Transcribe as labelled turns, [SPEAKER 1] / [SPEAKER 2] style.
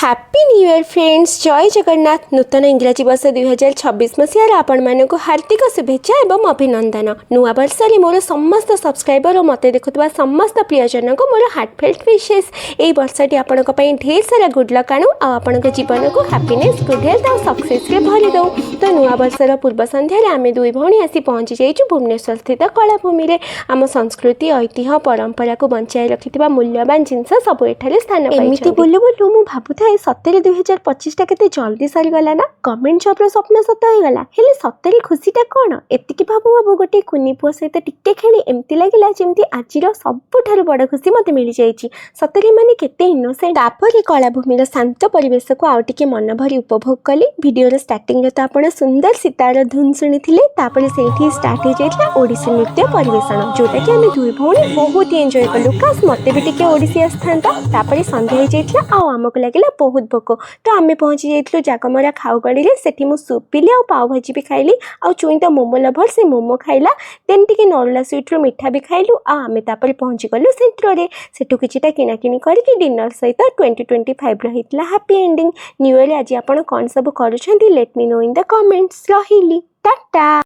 [SPEAKER 1] Happy new year friends. जय जगन्नाथ। नूतन इंग्राजी वर्ष 2026 मसीहार आपण मानक हार्दिक शुभेच्छा एवं अभिनंदन। नुआ वर्ष में मोर समस्त सब्सक्राइबर और मत देखुवा समस्त प्रियजन को मोर हार्टफेल्ट विशेष। यही वर्षटी आपण ढेर सारा गुड लक आणु आपण जीवन को हैप्पीनेस गुड हेल्थ और सक्सेस भरी दऊ। तो नुआ वर्षर पूर्व संध्यार आम दुई भौणी आसी पहुँची जाइछु भुवनेश्वर स्थित कलाभूमि में। आम संस्कृति ऐतिह्य परंपरा को बंचाई रखिथिबा मूल्यवान जिनस सब एठारे स्थान पाइछन्ति। एमिति बोलु बोलु मु भाबुथाए सतरे 2025 टा केते जल्दी सरीगला ना। गवर्नमेंट जॉब रो सपना सत होगला हेले सतरे खुशीटा कोन एतिकी भाबु भाबु गोटे कुनी पुओ सहित टिके खेली एमती लागिला जेमती आजिर सबुठारु बड़ खुशी मते मिली जाइछि। सतरे माने केते इनोसेंट। तापरे कलाभूमिर शांत परिवेश को आउ टिके मन भरी उपभोग कली। वीडियो स्टार्टिंग रे तो आपण सुंदर सितार धुन सुनिथिले। तापरे सेठी स्टार्ट हो जाइतला ओडिसी नृत्य परिवेषण जोटा कि आमे दुई भौणी बहुत एंजॉय कलु। काश मते भी टिके ओडिसी आस्थांता। तापरे संध्या हो जाइतला आ हमको लागिला बहुत भोक। तो आम पहुँची जाइलु जागमरा खाऊगड़ी में। सेठी मु सूप पीली आ पाव भाजी भी खाइली। आ चुई तो मोमो लभर से मोमो खाइला। देन टिके नरला स्वीट रो मिठा भी खाइलु। आ आमे तापर पहुँची गलु सेंटर रे। सेठु किछिटा किनाकिनी करके डिनर सहित 2025 रहितला हैप्पी एंडिंग। न्यू ईयर आज आपण कोन सब करूछंती let me know in the comments. रहिली टाटा।